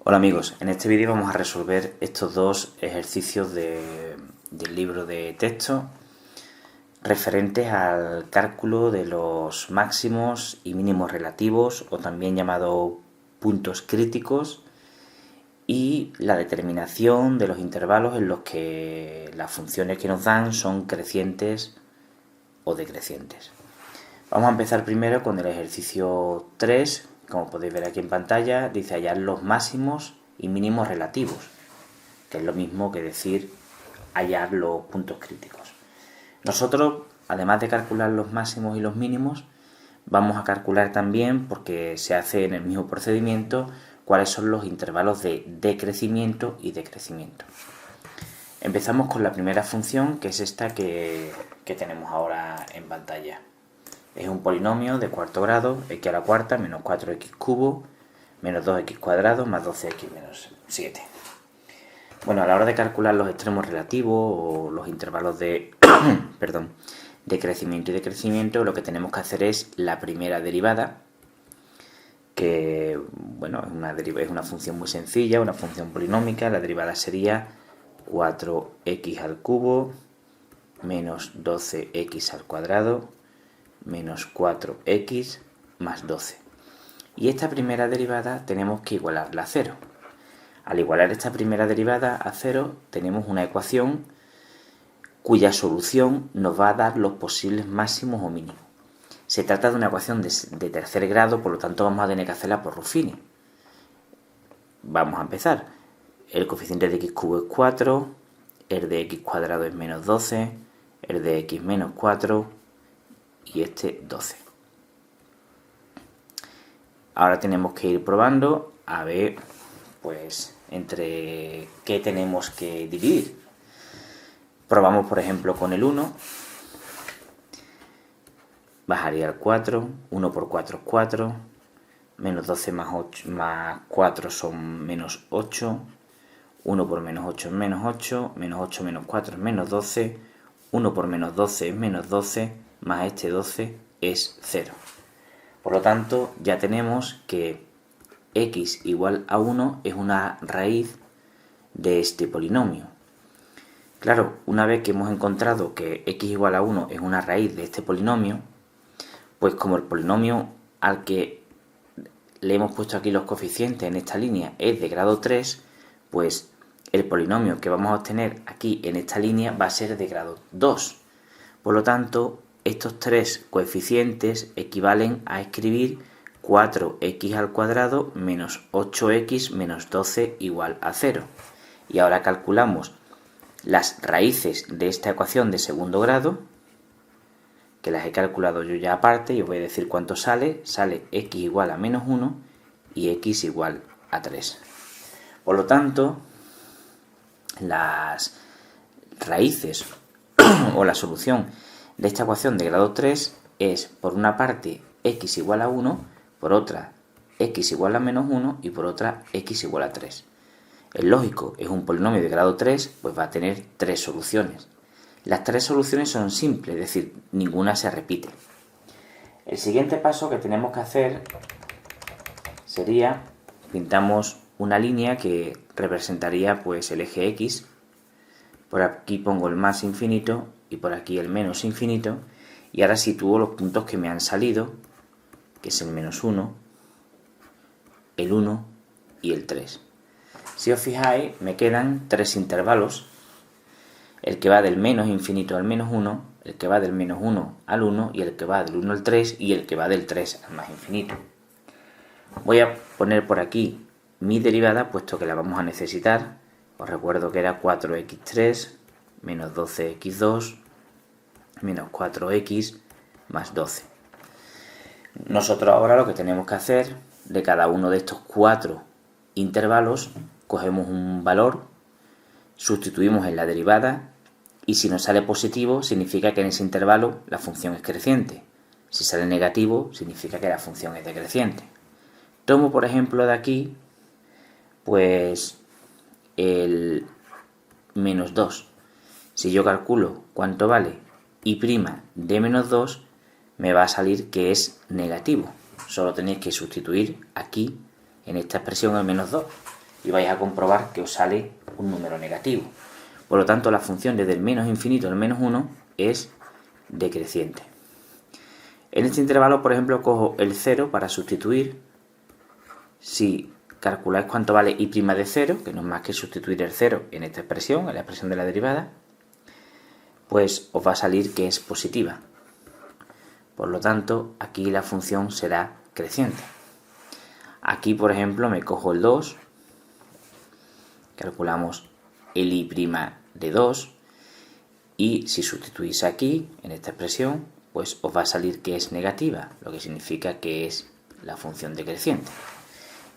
Hola amigos, en este vídeo vamos a resolver estos dos ejercicios del libro de texto referentes al cálculo de los máximos y mínimos relativos, o también llamado puntos críticos, y la determinación de los intervalos en los que las funciones que nos dan son crecientes o decrecientes. Vamos a empezar primero con el ejercicio 3. Como podéis ver aquí en pantalla, dice hallar los máximos y mínimos relativos, que es lo mismo que decir hallar los puntos críticos. Nosotros, además de calcular los máximos y los mínimos, vamos a calcular también, porque se hace en el mismo procedimiento, cuáles son los intervalos de decrecimiento y decrecimiento. Empezamos con la primera función, que es esta que tenemos ahora en pantalla. Es un polinomio de cuarto grado, x a la cuarta menos 4x cubo menos 2x cuadrado más 12x menos 7. Bueno, a la hora de calcular los extremos relativos o los intervalos de, de crecimiento y decrecimiento, lo que tenemos que hacer es la primera derivada, que bueno, es una función muy sencilla, una función polinómica. La derivada sería 4x al cubo menos 12x al cuadrado menos 4x más 12. Y esta primera derivada tenemos que igualarla a 0. Al igualar esta primera derivada a 0, tenemos una ecuación cuya solución nos va a dar los posibles máximos o mínimos. Se trata de una ecuación de tercer grado, por lo tanto vamos a tener que hacerla por Ruffini. Vamos a empezar. El coeficiente de x cubo es 4, el de x cuadrado es menos 12, el de x menos 4, y este 12. Ahora tenemos que ir probando a ver, pues, entre qué tenemos que dividir. Probamos, por ejemplo, con el 1. Bajaría el 4, 1 por 4 es 4, menos 12 más 4 son menos 8, 1 por menos 8 es menos 8, menos 8 menos 4 es menos 12, 1 por menos 12 es menos 12, más este 12 es 0. Por lo tanto, ya tenemos que x igual a 1 es una raíz de este polinomio. Claro, una vez que hemos encontrado que x igual a 1 es una raíz de este polinomio, pues como el polinomio al que le hemos puesto aquí los coeficientes en esta línea es de grado 3, pues el polinomio que vamos a obtener aquí en esta línea va a ser de grado 2. Por lo tanto, estos tres coeficientes equivalen a escribir 4x al cuadrado menos 8x menos 12 igual a 0. Y ahora calculamos las raíces de esta ecuación de segundo grado, que las he calculado yo ya aparte, y os voy a decir cuánto sale. Sale x igual a menos 1 y x igual a 3. Por lo tanto, las raíces o la solución de esta ecuación de grado 3 es, por una parte, x igual a 1, por otra, x igual a menos 1 y por otra, x igual a 3. Es lógico, es un polinomio de grado 3, pues va a tener tres soluciones. Las tres soluciones son simples, es decir, ninguna se repite. El siguiente paso que tenemos que hacer sería, pintamos una línea que representaría pues el eje x. Por aquí pongo el más infinito y por aquí el menos infinito, y ahora sitúo los puntos que me han salido, que es el menos 1, el 1 y el 3. Si os fijáis, me quedan tres intervalos: el que va del menos infinito al menos 1, el que va del menos 1 al 1, y el que va del 1 al 3, y el que va del 3 al más infinito. Voy a poner por aquí mi derivada, puesto que la vamos a necesitar. Os recuerdo que era 4x3 menos 12x2 menos 4x más 12. Nosotros ahora lo que tenemos que hacer, de cada uno de estos cuatro intervalos, cogemos un valor, sustituimos en la derivada, y si nos sale positivo, significa que en ese intervalo la función es creciente. Si sale negativo, significa que la función es decreciente. Tomo, por ejemplo, de aquí, pues, el menos 2. Si yo calculo cuánto vale y' de menos 2, me va a salir que es negativo. Solo tenéis que sustituir aquí, en esta expresión, el menos 2. y vais a comprobar que os sale un número negativo. Por lo tanto, la función desde el menos infinito al menos 1 es decreciente. En este intervalo, por ejemplo, cojo el 0 para sustituir. Si calculáis cuánto vale y' de 0, que no es más que sustituir el 0 en esta expresión, en la expresión de la derivada, pues os va a salir que es positiva. Por lo tanto, aquí la función será creciente. Aquí, por ejemplo, me cojo el 2, calculamos el i' de 2, y si sustituís aquí, en esta expresión, pues os va a salir que es negativa, lo que significa que es la función decreciente.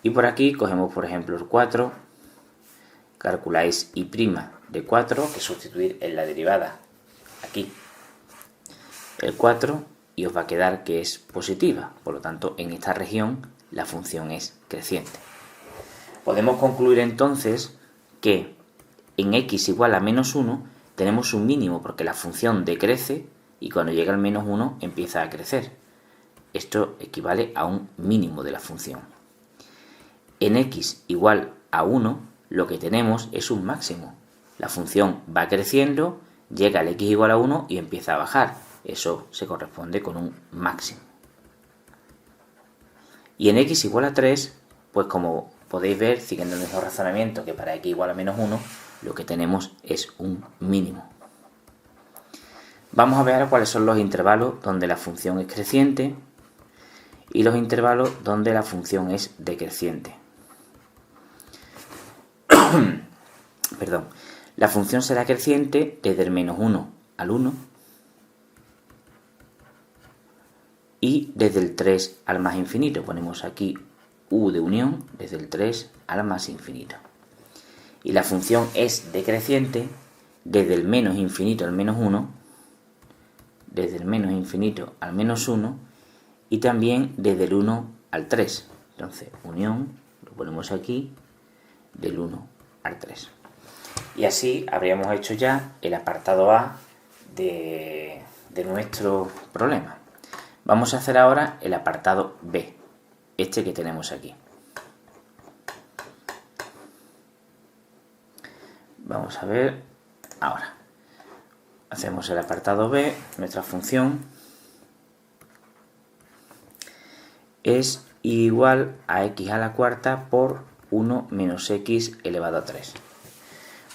Y por aquí cogemos, por ejemplo, el 4, calculáis i' de 4, que sustituir en la derivada aquí el 4, y os va a quedar que es positiva. Por lo tanto, en esta región la función es creciente. Podemos concluir entonces que en x igual a menos 1 tenemos un mínimo porque la función decrece y cuando llega al menos 1 empieza a crecer. Esto equivale a un mínimo de la función. En x igual a 1 lo que tenemos es un máximo. La función va creciendo, llega al x igual a 1 y empieza a bajar. Eso se corresponde con un máximo. Y en x igual a 3, pues como podéis ver, siguiendo el mismo razonamiento que para x igual a menos 1, lo que tenemos es un mínimo. Vamos a ver cuáles son los intervalos donde la función es creciente y los intervalos donde la función es decreciente. Perdón. La función será creciente desde el menos 1 al 1 y desde el 3 al más infinito. Ponemos aquí u de unión desde el 3 al más infinito. Y la función es decreciente desde el menos infinito al menos 1, desde el menos infinito al menos 1 y también desde el 1 al 3. Entonces, unión, lo ponemos aquí, del 1 al 3. Y así habríamos hecho ya el apartado A de nuestro problema. Vamos a hacer ahora el apartado B, este que tenemos aquí. Vamos a ver ahora. Hacemos el apartado B, nuestra función es igual a x a la cuarta por 1 menos x elevado a 3.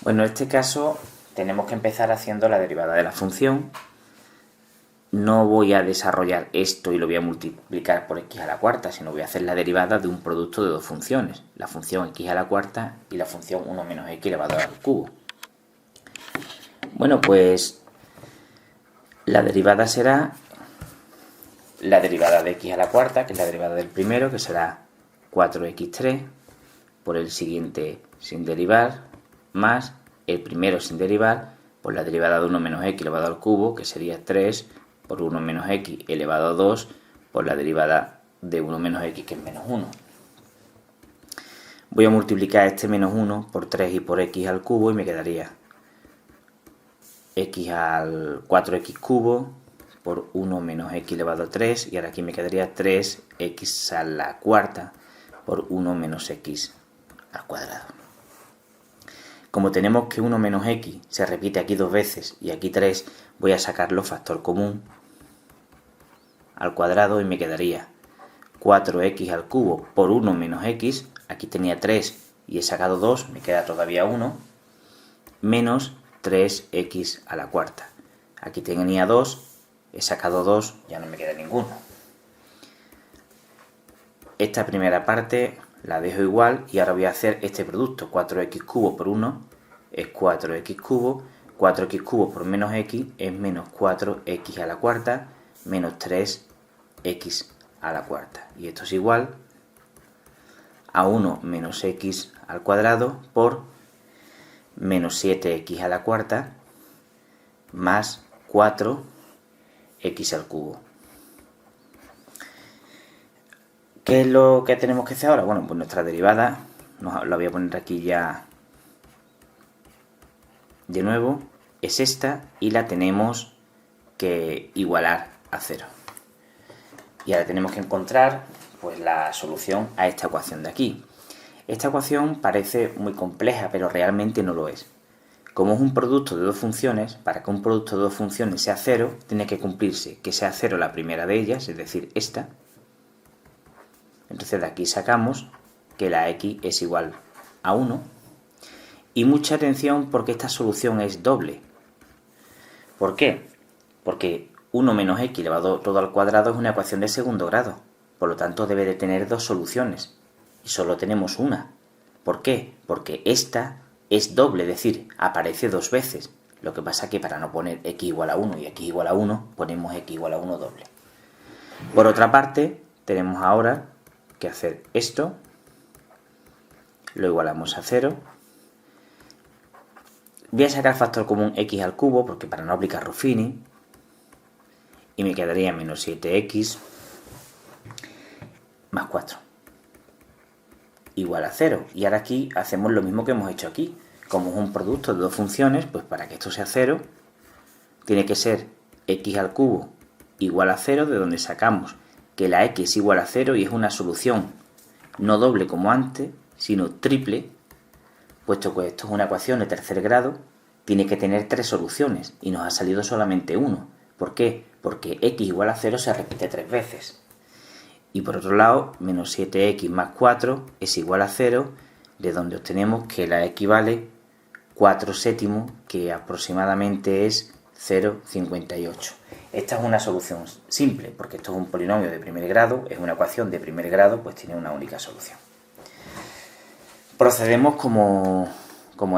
Bueno, en este caso tenemos que empezar haciendo la derivada de la función. No voy a desarrollar esto y lo voy a multiplicar por x a la cuarta, sino voy a hacer la derivada de un producto de dos funciones, la función x a la cuarta y la función 1 menos x elevado al cubo. Bueno, pues la derivada será la derivada de x a la cuarta, que es la derivada del primero, que será 4x3 por el siguiente sin derivar, más el primero sin derivar por la derivada de 1 menos x elevado al cubo, que sería 3 por 1 menos x elevado a 2 por la derivada de 1 menos x, que es menos 1. Voy a multiplicar este menos 1 por 3 y por x al cubo y me quedaría x al 4x cubo por 1 menos x elevado a 3, y ahora aquí me quedaría 3x a la cuarta por 1 menos x al cuadrado. Como tenemos que 1 menos x se repite aquí dos veces y aquí 3, voy a sacarlo factor común al cuadrado y me quedaría 4x al cubo por 1 menos x, aquí tenía 3 y he sacado 2, me queda todavía 1, menos 3x a la cuarta. Aquí tenía 2, he sacado 2, ya no me queda ninguno. Esta primera parte la dejo igual y ahora voy a hacer este producto. 4x cubo por 1 es 4x cubo, 4x cubo por menos x es menos 4x a la cuarta menos 3x a la cuarta. Y esto es igual a 1 menos x al cuadrado por menos 7x a la cuarta más 4x al cubo. ¿Qué es lo que tenemos que hacer ahora? Bueno, pues nuestra derivada, la voy a poner aquí ya de nuevo, es esta y la tenemos que igualar a 0. Y ahora tenemos que encontrar pues la solución a esta ecuación de aquí. Esta ecuación parece muy compleja, pero realmente no lo es. Como es un producto de dos funciones, para que un producto de dos funciones sea cero, tiene que cumplirse que sea cero la primera de ellas, es decir, esta. Entonces de aquí sacamos que la x es igual a 1. Y mucha atención porque esta solución es doble. ¿Por qué? Porque 1 menos x elevado todo al cuadrado es una ecuación de segundo grado. Por lo tanto debe de tener dos soluciones. Y solo tenemos una. ¿Por qué? Porque esta es doble, es decir, aparece dos veces. Lo que pasa es que para no poner x igual a 1 y x igual a 1, ponemos x igual a 1 doble. Por otra parte, tenemos ahora que hacer esto. Lo igualamos a 0. Voy a sacar factor común x al cubo, porque para no aplicar Ruffini. Y me quedaría menos 7x más 4. Igual a 0. Y ahora aquí hacemos lo mismo que hemos hecho aquí. Como es un producto de dos funciones, pues para que esto sea 0, tiene que ser x al cubo igual a 0, de donde sacamos que la x es igual a 0 y es una solución no doble como antes, sino triple, puesto que esto es una ecuación de tercer grado, tiene que tener tres soluciones y nos ha salido solamente uno. ¿Por qué? Porque x igual a 0 se repite tres veces. Y por otro lado, menos 7x más 4 es igual a 0, de donde obtenemos que la x vale 4 séptimos, que aproximadamente es 0,58. Esta es una solución simple, porque esto es un polinomio de primer grado, es una ecuación de primer grado, pues tiene una única solución. Procedemos como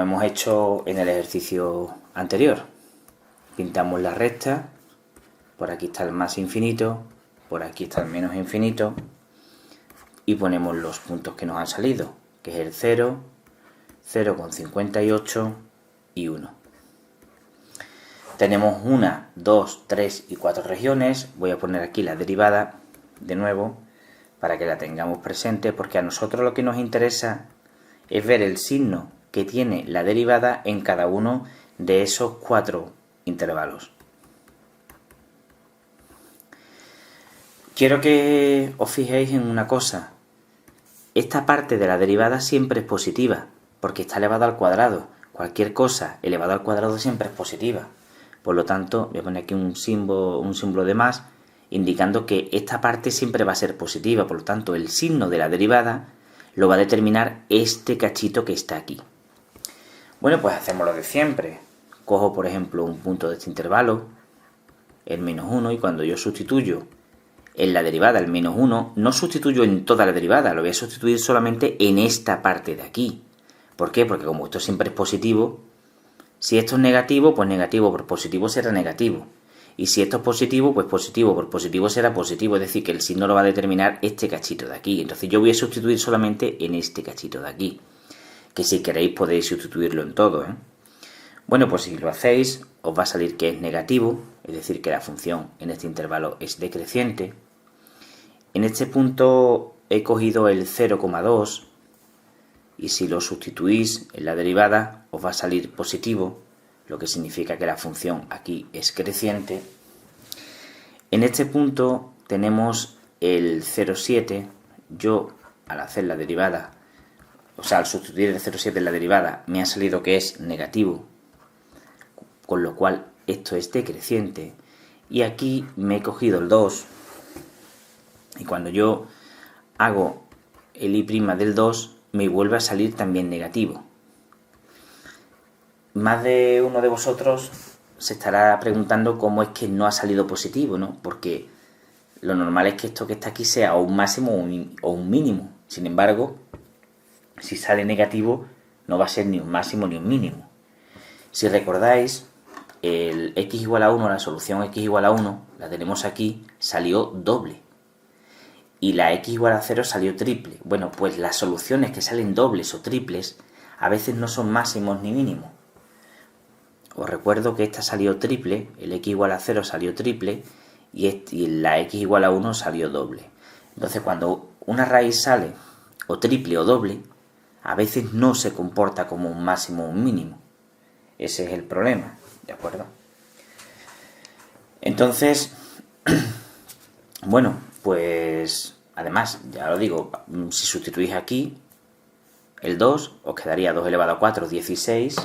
hemos hecho en el ejercicio anterior. Pintamos la recta, por aquí está el más infinito, por aquí está el menos infinito, y ponemos los puntos que nos han salido, que es el 0, 0,58 y 1. Tenemos 1, 2, 3 y 4 regiones. Voy a poner aquí la derivada de nuevo para que la tengamos presente, porque a nosotros lo que nos interesa es ver el signo que tiene la derivada en cada uno de esos 4 intervalos. Quiero que os fijéis en una cosa. Esta parte de la derivada siempre es positiva, porque está elevado al cuadrado. Cualquier cosa elevado al cuadrado siempre es positiva. Por lo tanto, voy a poner aquí un símbolo de más, indicando que esta parte siempre va a ser positiva. Por lo tanto, el signo de la derivada lo va a determinar este cachito que está aquí. Bueno, pues hacemos lo de siempre. Cojo, por ejemplo, un punto de este intervalo, el menos 1, y cuando yo sustituyo en la derivada el menos 1, no sustituyo en toda la derivada, lo voy a sustituir solamente en esta parte de aquí. ¿Por qué? Porque como esto siempre es positivo, si esto es negativo, pues negativo por positivo será negativo. Y si esto es positivo, pues positivo por positivo será positivo. Es decir, que el signo lo va a determinar este cachito de aquí. Entonces yo voy a sustituir solamente en este cachito de aquí. Que si queréis podéis sustituirlo en todo, ¿eh? Bueno, pues si lo hacéis, os va a salir que es negativo. Es decir, que la función en este intervalo es decreciente. En este punto he cogido el 0,2. Y si lo sustituís en la derivada os va a salir positivo, lo que significa que la función aquí es creciente. En este punto tenemos el 0,7. Yo al hacer la derivada, o sea, al sustituir el 0,7 en la derivada, me ha salido que es negativo, con lo cual esto es decreciente. Y aquí me he cogido el 2, y cuando yo hago el i' del 2, me vuelve a salir también negativo. Más de uno de vosotros se estará preguntando cómo es que no ha salido positivo, ¿no? Porque lo normal es que esto que está aquí sea o un máximo o un mínimo. Sin embargo, si sale negativo, no va a ser ni un máximo ni un mínimo. Si recordáis, el x igual a 1, la solución x igual a 1, la tenemos aquí, salió doble. Y la x igual a 0 salió triple. Bueno, pues las soluciones que salen dobles o triples a veces no son máximos ni mínimos. Os recuerdo que esta salió triple, el x igual a 0 salió triple y la x igual a 1 salió doble. Entonces cuando una raíz sale o triple o doble, a veces no se comporta como un máximo o un mínimo. Ese es el problema, ¿de acuerdo? Entonces, bueno, pues además, ya lo digo, si sustituís aquí, el 2, os quedaría 2 elevado a 4, 16.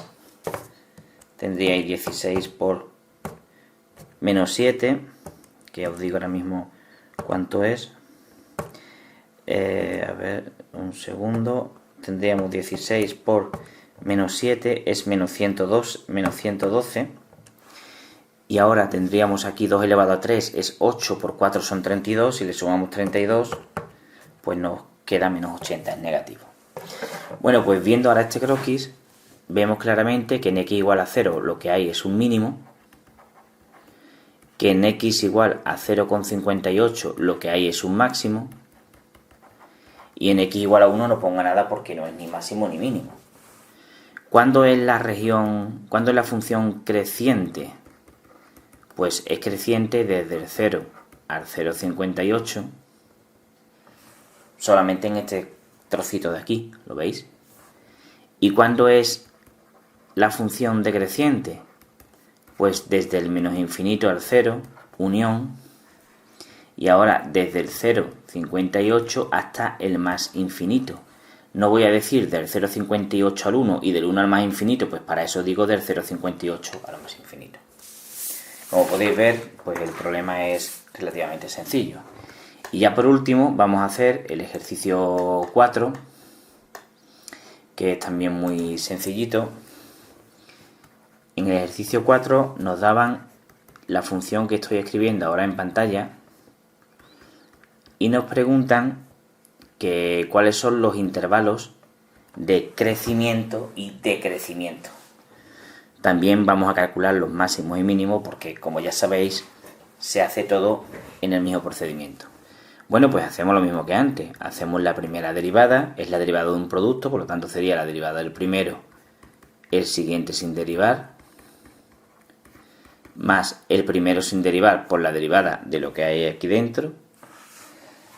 Tendríais 16 por menos 7, que os digo ahora mismo cuánto es. A ver, un segundo. Tendríamos 16 por menos 7 es menos 102, menos 112. Y ahora tendríamos aquí 2 elevado a 3 es 8 por 4 son 32. Si le sumamos 32, pues nos queda menos 80, es negativo. Bueno, pues viendo ahora este croquis, vemos claramente que en x igual a 0 lo que hay es un mínimo, que en x igual a 0,58 lo que hay es un máximo, y en x igual a 1 no ponga nada porque no es ni máximo ni mínimo. ¿Cuándo es la función creciente? Pues es creciente desde el 0 al 0,58, solamente en este trocito de aquí, ¿lo veis? ¿Y cuándo es la función decreciente? Pues desde el menos infinito al 0, unión, y ahora desde el 0,58 hasta el más infinito. No voy a decir del 0,58 al 1 y del 1 al más infinito, pues para eso digo del 0,58 al más infinito. Como podéis ver, pues el problema es relativamente sencillo. Y ya por último vamos a hacer el ejercicio 4, que es también muy sencillito. En el ejercicio 4 nos daban la función que estoy escribiendo ahora en pantalla y nos preguntan cuáles son los intervalos de crecimiento y decrecimiento. También vamos a calcular los máximos y mínimos porque, como ya sabéis, se hace todo en el mismo procedimiento. Bueno, pues hacemos lo mismo que antes. Hacemos la primera derivada, es la derivada de un producto, por lo tanto sería la derivada del primero, el siguiente sin derivar, más el primero sin derivar por la derivada de lo que hay aquí dentro,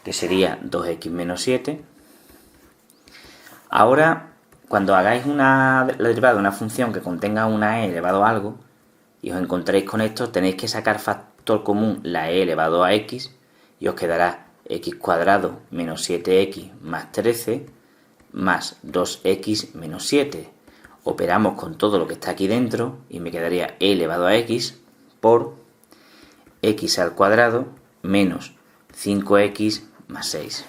que sería 2x menos 7. Ahora, cuando hagáis la derivada de una función que contenga una e elevado a algo, y os encontréis con esto, tenéis que sacar factor común la e elevado a x, y os quedará x cuadrado menos 7x más 13 más 2x menos 7. Operamos con todo lo que está aquí dentro y me quedaría e elevado a x por x al cuadrado menos 5x más 6.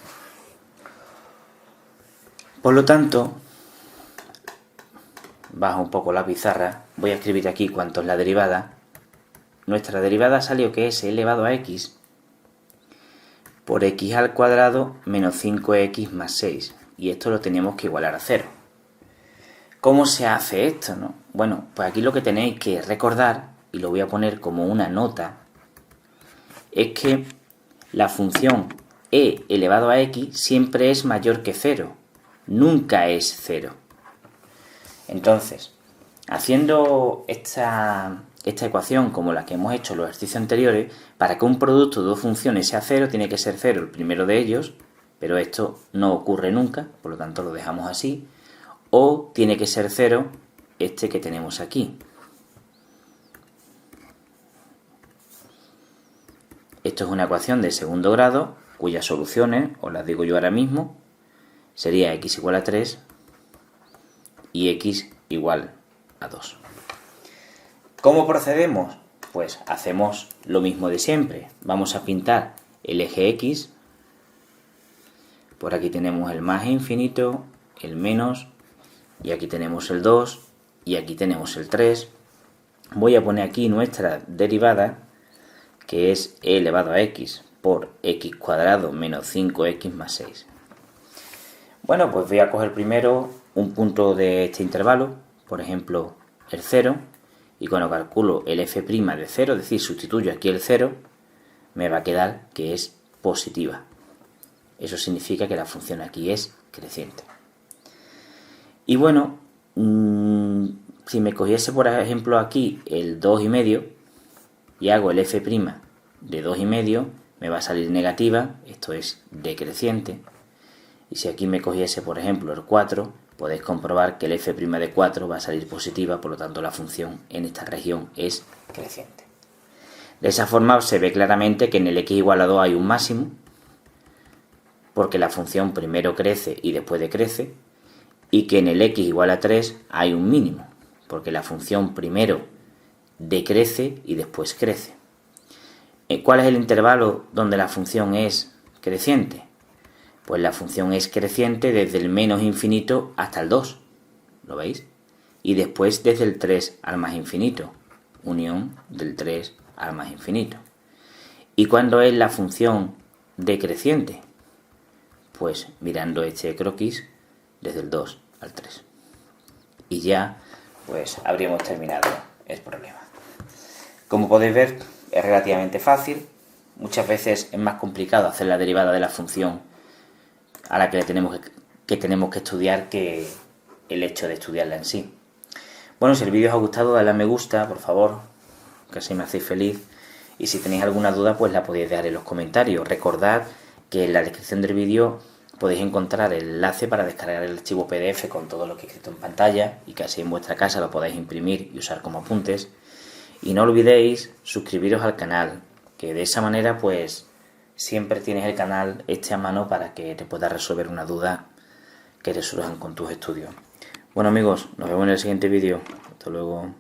Por lo tanto, bajo un poco la pizarra, voy a escribir aquí cuánto es la derivada. Nuestra derivada salió que es e elevado a x por x al cuadrado menos 5x más 6. Y esto lo tenemos que igualar a 0. ¿Cómo se hace esto, no? Bueno, pues aquí lo que tenéis que recordar, y lo voy a poner como una nota, es que la función e elevado a x siempre es mayor que 0. Nunca es 0. Entonces, haciendo esta ecuación como la que hemos hecho en los ejercicios anteriores, para que un producto de dos funciones sea 0, tiene que ser 0 el primero de ellos, pero esto no ocurre nunca, por lo tanto lo dejamos así, o tiene que ser 0 este que tenemos aquí. Esto es una ecuación de segundo grado, cuyas soluciones, os las digo yo ahora mismo, sería x igual a 3 y x igual a 2. ¿Cómo procedemos? Pues hacemos lo mismo de siempre. Vamos a pintar el eje x. Por aquí tenemos el más infinito, el menos, y aquí tenemos el 2, y aquí tenemos el 3. Voy a poner aquí nuestra derivada, que es e elevado a x por x cuadrado menos 5x más 6. Bueno, pues voy a coger primero un punto de este intervalo, por ejemplo el 0, y cuando calculo el f' de 0, es decir, sustituyo aquí el 0, me va a quedar que es positiva. Eso significa que la función aquí es creciente. Y bueno, si me cogiese por ejemplo aquí el 2,5 y hago el f' de 2,5, me va a salir negativa, esto es decreciente. Y si aquí me cogiese por ejemplo el 4, podéis comprobar que el f' de 4 va a salir positiva, por lo tanto la función en esta región es creciente. De esa forma se ve claramente que en el x igual a 2 hay un máximo, porque la función primero crece y después decrece, y que en el x igual a 3 hay un mínimo, porque la función primero decrece y después crece. ¿Cuál es el intervalo donde la función es creciente? Pues la función es creciente desde el menos infinito hasta el 2, ¿lo veis? Y después desde el 3 al más infinito, unión del 3 al más infinito. ¿Y cuándo es la función decreciente? Pues mirando este croquis desde el 2 al 3. Y ya pues habríamos terminado el problema. Como podéis ver, es relativamente fácil. Muchas veces es más complicado hacer la derivada de la función a la que tenemos que estudiar que el hecho de estudiarla en sí. Bueno, si el vídeo os ha gustado, dadle a me gusta, por favor, que así me hacéis feliz. Y si tenéis alguna duda, pues la podéis dejar en los comentarios. Recordad que en la descripción del vídeo podéis encontrar el enlace para descargar el archivo PDF con todo lo que he escrito en pantalla y que así en vuestra casa lo podáis imprimir y usar como apuntes. Y no olvidéis suscribiros al canal, que de esa manera pues siempre tienes el canal a mano para que te puedas resolver una duda que te surjan con tus estudios. Bueno amigos, nos vemos en el siguiente vídeo. Hasta luego.